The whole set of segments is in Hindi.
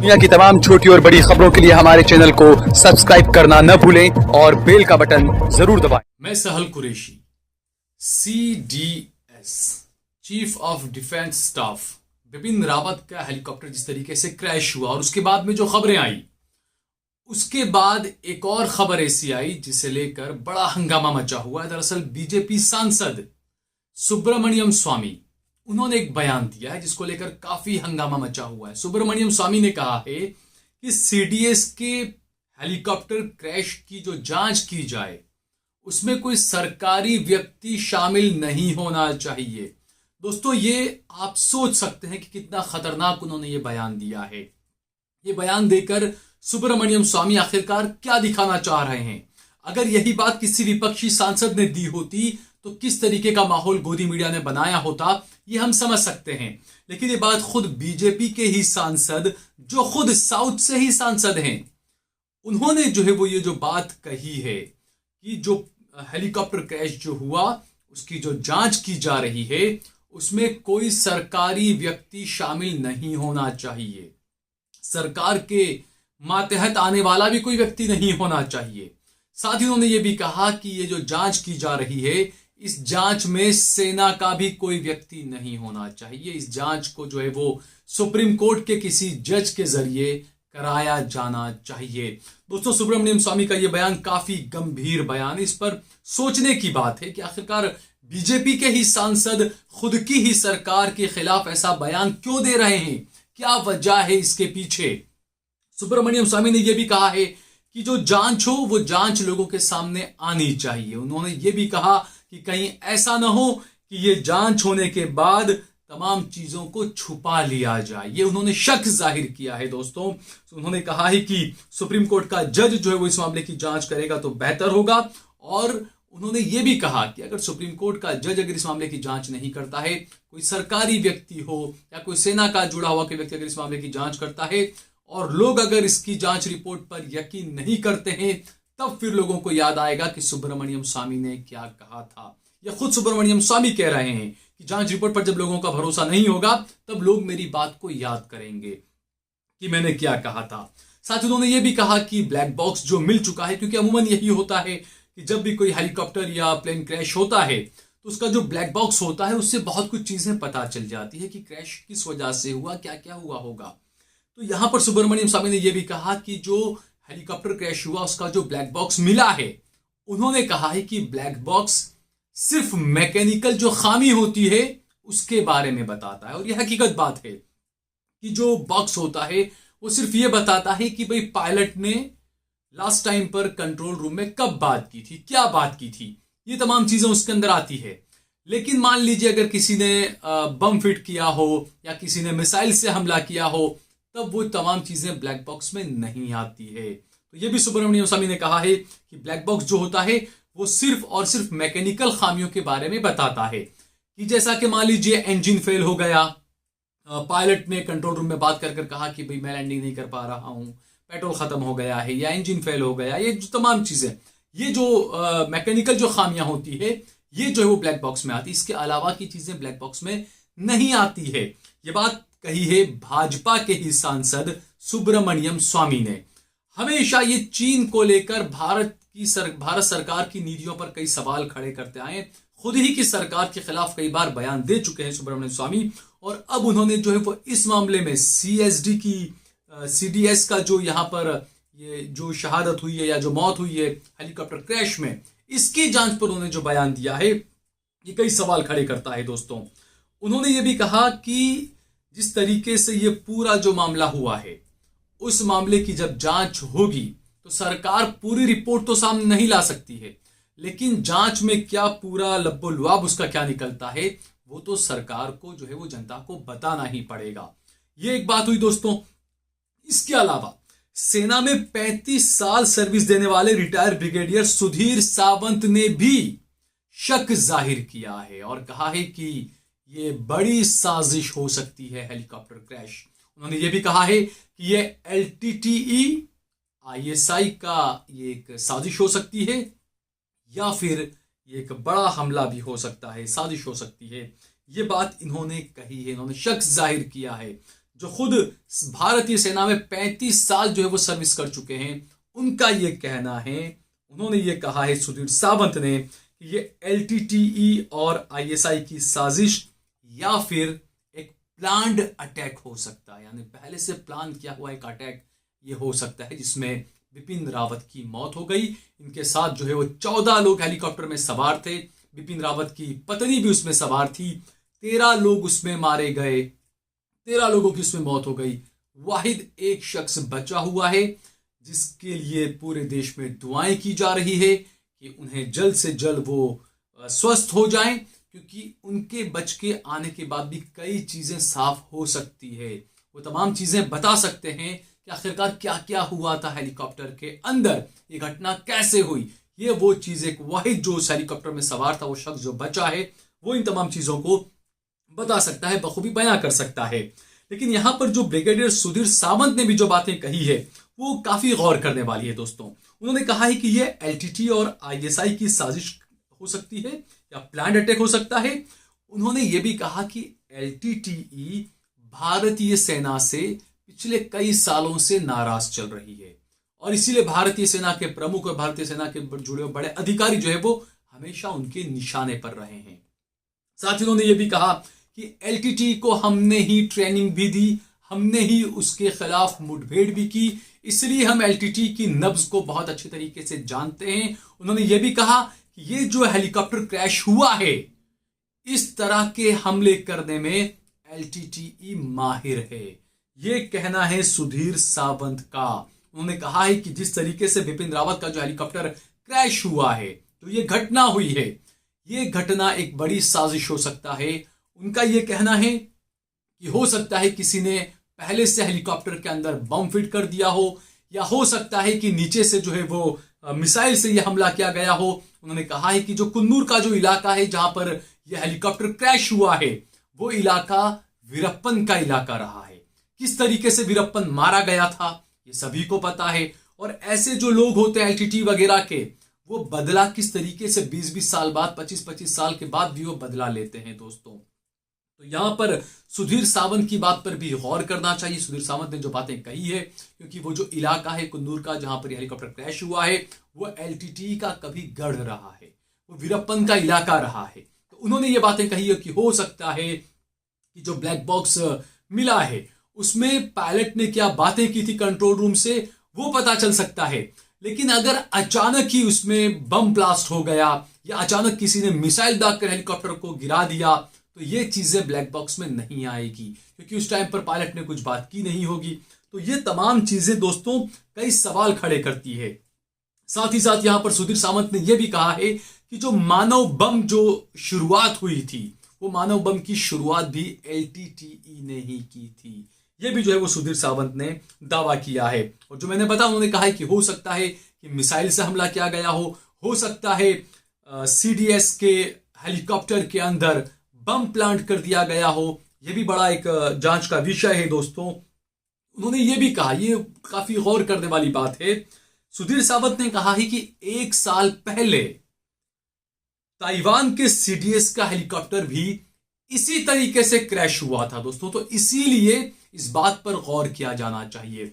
दुनिया की तमाम छोटी और बड़ी खबरों के लिए हमारे चैनल को सब्सक्राइब करना न भूलें और बेल का बटन जरूर दबाएं। मैं Sahal Qureshi, CDS chief of defence staff Bipin Rawat का हेलीकॉप्टर जिस तरीके से क्रैश हुआ और उसके बाद में जो खबरें आई, उसके बाद एक और खबर ऐसी आई जिसे लेकर बड़ा हंगामा मचा हुआ है। दरअसल बीजेपी सांसद सुब्रमण्यम स्वामी, उन्होंने एक बयान दिया है जिसको लेकर काफी हंगामा मचा हुआ है। सुब्रमण्यम स्वामी ने कहा है कि CDS के हेलीकॉप्टर क्रैश की जो जांच की जाए उसमें कोई सरकारी व्यक्ति शामिल नहीं होना चाहिए। दोस्तों, ये आप सोच सकते हैं कि कितना खतरनाक उन्होंने ये बयान दिया है। ये बयान देकर सुब्रमण्यम स्वामी आखिरकार क्या दिखाना चाह रहे हैं? अगर यही बात किसी विपक्षी सांसद ने दी होती तो किस तरीके का माहौल गोदी मीडिया ने बनाया होता, ये हम समझ सकते हैं। लेकिन ये बात खुद बीजेपी के ही सांसद, जो खुद साउथ से ही सांसद हैं, उन्होंने जो है वो ये जो बात कही है कि जो हेलीकॉप्टर क्रैश जो हुआ उसकी जो जांच की जा रही है उसमें कोई सरकारी व्यक्ति शामिल नहीं होना चाहिए, सरकार के मातहत आने वाला भी कोई व्यक्ति नहीं होना चाहिए। साथ ही उन्होंने ये भी कहा कि ये जो जांच की जा रही है इस जांच में सेना का भी कोई व्यक्ति नहीं होना चाहिए। इस जांच को जो है वो सुप्रीम कोर्ट के किसी जज के जरिए कराया जाना चाहिए। दोस्तों, सुब्रमण्यम स्वामी का यह बयान काफी गंभीर बयान है। इस पर सोचने की बात है कि आखिरकार बीजेपी के ही सांसद खुद की ही सरकार के खिलाफ ऐसा बयान क्यों दे रहे हैं, क्या वजह है इसके पीछे। सुब्रमण्यम स्वामी ने यह भी कहा है कि जो जांच हो वो जांच लोगों के सामने आनी चाहिए। उन्होंने ये भी कहा कि कहीं ऐसा ना हो कि ये जांच होने के बाद तमाम चीजों को छुपा लिया जाए। ये उन्होंने शक जाहिर किया है। दोस्तों, उन्होंने कहा है कि सुप्रीम कोर्ट का जज जो है वो इस मामले की जांच करेगा तो बेहतर होगा। और उन्होंने ये भी कहा कि अगर सुप्रीम कोर्ट का जज अगर इस मामले की जांच नहीं करता है, कोई सरकारी व्यक्ति हो या कोई सेना का जुड़ा हुआ कोई व्यक्ति अगर इस मामले की जांच करता है और लोग अगर इसकी जांच रिपोर्ट पर यकीन नहीं करते हैं, तब फिर लोगों को याद आएगा कि सुब्रमण्यम स्वामी ने क्या कहा था। या खुद सुब्रमण्यम स्वामी कह रहे हैं कि जांच रिपोर्ट पर जब लोगों का भरोसा नहीं होगा तब लोग मेरी बात को याद करेंगे कि मैंने क्या कहा था। साथ ही उन्होंने ये भी कहा कि ब्लैक बॉक्स जो मिल चुका है, क्योंकि अमूमन यही होता है कि जब भी कोई हेलीकॉप्टर या प्लेन क्रैश होता है तो उसका जो ब्लैक बॉक्स होता है उससे बहुत कुछ चीजें पता चल जाती है कि क्रैश किस वजह से हुआ, क्या क्या हुआ होगा। तो यहां पर सुब्रमण्यम स्वामी ने यह भी कहा कि जो हेलीकॉप्टर क्रैश हुआ उसका जो ब्लैक बॉक्स मिला है, उन्होंने कहा है कि ब्लैक बॉक्स सिर्फ मैकेनिकल जो खामी होती है उसके बारे में बताता है। और यह हकीकत बात है कि जो बॉक्स होता है वो सिर्फ ये बताता है कि भाई पायलट ने लास्ट टाइम पर कंट्रोल रूम में कब बात की थी, क्या बात की थी, ये तमाम चीजें उसके अंदर आती है। लेकिन मान लीजिए अगर किसी ने बम फिट किया हो या किसी ने मिसाइल से हमला किया हो, तब वो तमाम चीजें ब्लैक बॉक्स में नहीं आती है। तो ये भी सुब्रमण्यम स्वामी ने कहा है कि ब्लैक बॉक्स जो होता है वो सिर्फ और सिर्फ मैकेनिकल खामियों के बारे में बताता है कि जैसा कि मान लीजिए इंजन फेल हो गया, पायलट ने कंट्रोल रूम में बात कर कर कहा कि भाई मैं लैंडिंग नहीं कर पा रहा हूं, पेट्रोल खत्म हो गया है या इंजन फेल हो गया, ये जो तमाम चीजें, ये जो मैकेनिकल जो खामियां होती है ये जो है वो ब्लैक बॉक्स में आती है। इसके अलावा की चीजें ब्लैक बॉक्स में नहीं आती है। ये बात कही है भाजपा के ही सांसद सुब्रमण्यम स्वामी ने। हमेशा ये चीन को लेकर भारत सरकार की नीतियों पर कई सवाल खड़े करते आए, खुद ही की सरकार के खिलाफ कई बार बयान दे चुके हैं सुब्रमण्यम स्वामी। और अब उन्होंने जो है वो इस मामले में CDS का जो यहां पर ये जो शहादत हुई है या जो मौत हुई है हेलीकॉप्टर क्रैश में, इसकी जांच पर उन्होंने जो बयान दिया है ये कई सवाल खड़े करता है। दोस्तों, उन्होंने ये भी कहा कि जिस तरीके से ये पूरा जो मामला हुआ है उस मामले की जब जांच होगी तो सरकार पूरी रिपोर्ट तो सामने नहीं ला सकती है, लेकिन जांच में क्या पूरा लब्बो लुआब उसका क्या निकलता है वो तो सरकार को जो है वो जनता को बताना ही पड़ेगा। ये एक बात हुई दोस्तों। इसके अलावा सेना में 35 साल सर्विस देने वाले रिटायर्ड ब्रिगेडियर सुधीर सावंत ने भी शक जाहिर किया है और कहा है कि ये बड़ी साजिश हो सकती है हेलीकॉप्टर क्रैश। उन्होंने ये भी कहा है कि ये LTTE ISI का ये एक साजिश हो सकती है या फिर ये एक बड़ा हमला भी हो सकता है, साजिश हो सकती है। ये बात इन्होंने कही है, इन्होंने शक जाहिर किया है। जो खुद भारतीय सेना में 35 साल जो है वो सर्विस कर चुके हैं, उनका ये कहना है, उन्होंने ये कहा है सुधीर सावंत ने कि ये LTTE और ISI की साजिश या फिर एक प्लान्ड अटैक हो सकता है, यानी पहले से प्लान किया हुआ एक अटैक ये हो सकता है जिसमें बिपिन रावत की मौत हो गई। इनके साथ जो है वो 14 लोग हेलीकॉप्टर में सवार थे, बिपिन रावत की पत्नी भी उसमें सवार थी, 13 लोग उसमें मारे गए, 13 लोगों की उसमें मौत हो गई। वाहिद एक शख्स बचा हुआ है जिसके लिए पूरे देश में दुआएं की जा रही है कि उन्हें जल्द से जल्द वो स्वस्थ हो जाएं, क्योंकि उनके बच के आने के बाद भी कई चीजें साफ हो सकती है। वो तमाम चीजें बता सकते हैं कि आखिरकार क्या क्या हुआ था हेलीकॉप्टर के अंदर, ये घटना कैसे हुई। ये वो चीज, एक वाहिद जो उस हेलीकॉप्टर में सवार था, वो शख्स जो बचा है, वो इन तमाम चीजों को बता सकता है, बखूबी बयां कर सकता है। लेकिन यहां पर जो ब्रिगेडियर सुधीर सावंत ने भी जो बातें कही है वो काफी गौर करने वाली है दोस्तों। उन्होंने कहा है कि ये LTT और ISI की साजिश हो सकती है या प्लान्ड अटैक हो सकता है। उन्होंने ये भी कहा कि LTTE भारतीय सेना से पिछले कई सालों से नाराज चल रही है और इसीलिए भारतीय सेना के प्रमुख और भारतीय सेना के जुड़े बड़े अधिकारी जो है वो हमेशा उनके निशाने पर रहे हैं। साथ ही उन्होंने ये भी कहा कि LTT को हमने ही ट्रेनिंग भी दी, हमने ही उसके खिलाफ मुठभेड़ भी की, इसलिए हम LTT की नब्ज को बहुत अच्छे तरीके से जानते हैं। उन्होंने ये भी कहा कि ये जो हेलीकॉप्टर क्रैश हुआ है, इस तरह के हमले करने में LTTE माहिर है। ये कहना है सुधीर सावंत का। उन्होंने कहा है कि जिस तरीके से बिपिन रावत का जो हेलीकॉप्टर क्रैश हुआ है, तो ये घटना हुई है, ये घटना एक बड़ी साजिश हो सकता है। उनका ये कहना है कि हो सकता है किसी ने पहले से हेलीकॉप्टर के अंदर बम फिट कर दिया हो, या हो सकता है कि नीचे से जो है वो मिसाइल से यह हमला किया गया हो। उन्होंने कहा है कि जो कुन्नूर का जो इलाका है जहां पर यह हेलीकॉप्टर क्रैश हुआ है, वो इलाका वीरप्पन का इलाका रहा है। किस तरीके से वीरप्पन मारा गया था ये सभी को पता है, और ऐसे जो लोग होते हैं LTT वगैरह के, वो बदला किस तरीके से 20-20 साल बाद, 25-25 साल के बाद भी वो बदला लेते हैं दोस्तों। तो यहां पर सुधीर सावंत की बात पर भी गौर करना चाहिए। सुधीर सावंत ने जो बातें कही है, क्योंकि वो जो इलाका है कुन्नूर का जहां पर हेलीकॉप्टर क्रैश हुआ है, वो LTT का कभी गढ़ रहा है, वो वीरप्पन का इलाका रहा है। तो उन्होंने ये बातें कही है कि हो सकता है कि जो ब्लैक बॉक्स मिला है उसमें पायलट ने क्या बातें की थी कंट्रोल रूम से, वो पता चल सकता है। लेकिन अगर अचानक ही उसमें बम ब्लास्ट हो गया या अचानक किसी ने मिसाइल दागकर हेलीकॉप्टर को गिरा दिया, तो ये चीजें ब्लैक बॉक्स में नहीं आएगी, क्योंकि उस टाइम पर पायलट ने कुछ बात की नहीं होगी। तो ये तमाम चीजें दोस्तों कई सवाल खड़े करती है। साथ ही साथ यहां पर सुधीर सावंत ने यह भी कहा है कि जो मानव बम जो शुरुआत हुई थी, वो मानव बम की शुरुआत भी LTTE ने ही की थी। ये भी जो है वो सुधीर सावंत ने दावा किया है। और जो मैंने बताया, उन्होंने कहा है कि हो सकता है कि मिसाइल से हमला किया गया हो सकता है CDS के हेलीकॉप्टर के अंदर बम प्लांट कर दिया गया हो। यह भी बड़ा एक जांच का विषय है दोस्तों। उन्होंने ये भी कहा, ये काफी गौर करने वाली बात है, सुधीर सावंत ने कहा है कि 1 साल पहले ताइवान के CDS का हेलीकॉप्टर भी इसी तरीके से क्रैश हुआ था दोस्तों। तो इसीलिए इस बात पर गौर किया जाना चाहिए,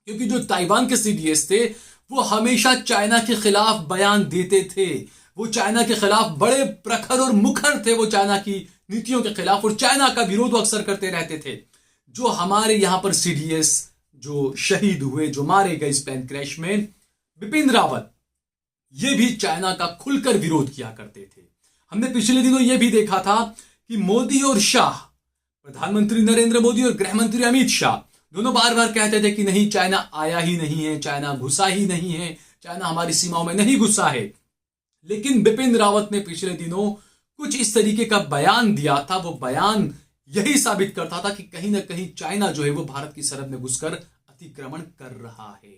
क्योंकि जो ताइवान के CDS थे वो हमेशा चाइना के खिलाफ बयान देते थे, वो चाइना के खिलाफ बड़े प्रखर और मुखर थे, वो चाइना की नीतियों के खिलाफ और चाइना का विरोध अक्सर करते रहते थे। जो हमारे यहां पर CDS जो शहीद हुए, जो मारे गए इस प्लेन क्रैश में, बिपिन रावत, ये भी चाइना का खुलकर विरोध किया करते थे। हमने पिछले दिनों यह भी देखा था कि मोदी और शाह, प्रधानमंत्री नरेंद्र मोदी और गृह मंत्री अमित शाह, दोनों बार बार कहते थे कि नहीं, चाइना आया ही नहीं है, चाइना घुसा ही नहीं है, चाइना हमारी सीमाओं में नहीं घुसा है। लेकिन बिपिन रावत ने पिछले दिनों कुछ इस तरीके का बयान दिया था। वो बयान यही साबित करता था कि कहीं ना कहीं चाइना जो है वो भारत की सरहद में घुसकर अतिक्रमण कर रहा है।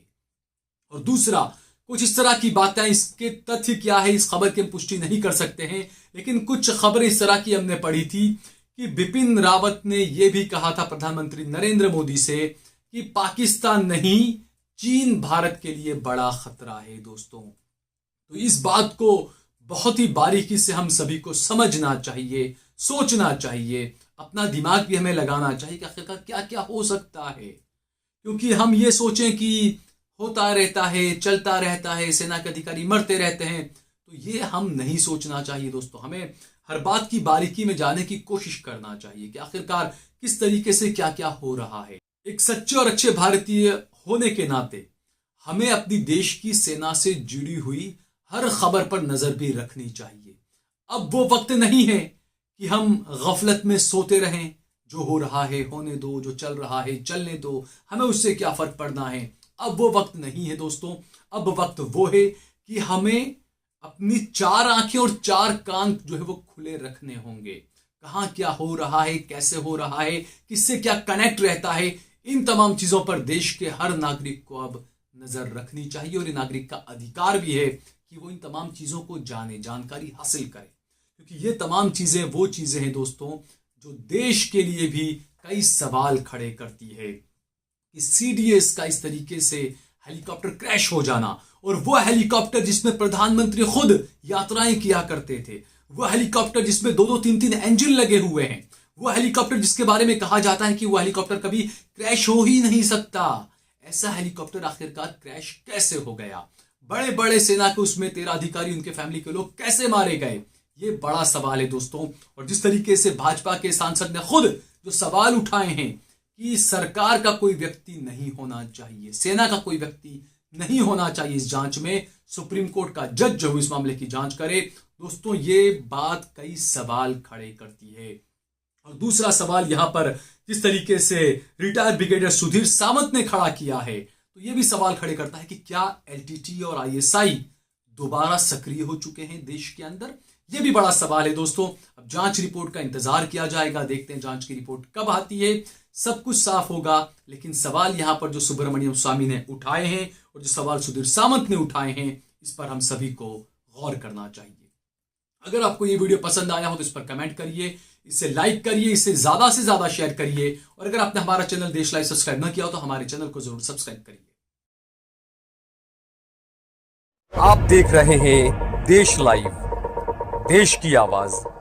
और दूसरा, कुछ इस तरह की बातें, इसके तथ्य क्या है इस खबर की हम पुष्टि नहीं कर सकते हैं, लेकिन कुछ खबरें इस तरह की हमने पढ़ी थी कि बिपिन रावत ने यह भी कहा था प्रधानमंत्री नरेंद्र मोदी से कि पाकिस्तान नहीं, चीन भारत के लिए बड़ा खतरा है दोस्तों। तो इस बात को बहुत ही बारीकी से हम सभी को समझना चाहिए, सोचना चाहिए। अपना दिमाग भी हमें लगाना चाहिए कि आखिरकार क्या क्या हो सकता है। क्योंकि हम ये सोचें कि होता रहता है, चलता रहता है, सेना के अधिकारी मरते रहते हैं, तो ये हम नहीं सोचना चाहिए दोस्तों। हमें हर बात की बारीकी में जाने की कोशिश करना चाहिए कि आखिरकार किस तरीके से क्या क्या हो रहा है। एक सच्चे और अच्छे भारतीय होने के नाते हमें अपनी देश की सेना से जुड़ी हुई हर खबर पर नजर भी रखनी चाहिए। अब वो वक्त नहीं है कि हम गफलत में सोते रहें। जो हो रहा है होने दो, जो चल रहा है चलने दो, हमें उससे क्या फर्क पड़ना है। अब वो वक्त नहीं है दोस्तों। अब वक्त वो है कि हमें अपनी 4 आंखें और 4 कान जो है वो खुले रखने होंगे। कहाँ क्या हो रहा है, कैसे हो रहा है, किससे क्या कनेक्ट रहता है, इन तमाम चीजों पर देश के हर नागरिक को अब नजर रखनी चाहिए। और ये नागरिक का अधिकार भी है कि वो इन तमाम चीजों को जाने, जानकारी हासिल करे। क्योंकि ये तमाम चीजें वो चीजें हैं दोस्तों जो देश के लिए भी कई सवाल खड़े करती है। कि CDS का इस तरीके से हेलीकॉप्टर क्रैश हो जाना, और वो हेलीकॉप्टर जिसमें प्रधानमंत्री खुद यात्राएं किया करते थे, वो हेलीकॉप्टर जिसमें 2-2, 3-3 इंजन लगे हुए हैं, वो हेलीकॉप्टर जिसके बारे में कहा जाता है कि वो हेलीकॉप्टर कभी क्रैश हो ही नहीं सकता, ऐसा हेलीकॉप्टर आखिरकार क्रैश कैसे हो गया? बड़े बड़े सेना के उसमें 13 अधिकारी, उनके फैमिली के लोग कैसे मारे गए? ये बड़ा सवाल है दोस्तों। और जिस तरीके से भाजपा के सांसद ने खुद जो सवाल उठाए हैं कि सरकार का कोई व्यक्ति नहीं होना चाहिए, सेना का कोई व्यक्ति नहीं होना चाहिए इस जांच में, सुप्रीम कोर्ट का जज जो इस मामले की जांच करे, दोस्तों ये बात कई सवाल खड़े करती है। और दूसरा सवाल यहां पर जिस तरीके से रिटायर्ड ब्रिगेडियर सुधीर सामंत ने खड़ा किया है, तो ये भी सवाल खड़े करता है कि क्या LTT और ISI दोबारा सक्रिय हो चुके हैं देश के अंदर? ये भी बड़ा सवाल है दोस्तों। अब जांच रिपोर्ट का इंतजार किया जाएगा, देखते हैं जांच की रिपोर्ट कब आती है, सब कुछ साफ होगा। लेकिन सवाल यहां पर जो सुब्रमण्यम स्वामी ने उठाए हैं और जो सवाल सुधीर सामंत ने उठाए हैं, इस पर हम सभी को गौर करना चाहिए। अगर आपको ये वीडियो पसंद आया हो तो इस पर कमेंट करिए, इसे लाइक करिए, इसे ज्यादा से ज्यादा शेयर करिए, और अगर आपने हमारा चैनल देश लाइव सब्सक्राइब न किया हो तो हमारे चैनल को जरूर सब्सक्राइब करिए। आप देख रहे हैं देश लाइव, देश की आवाज।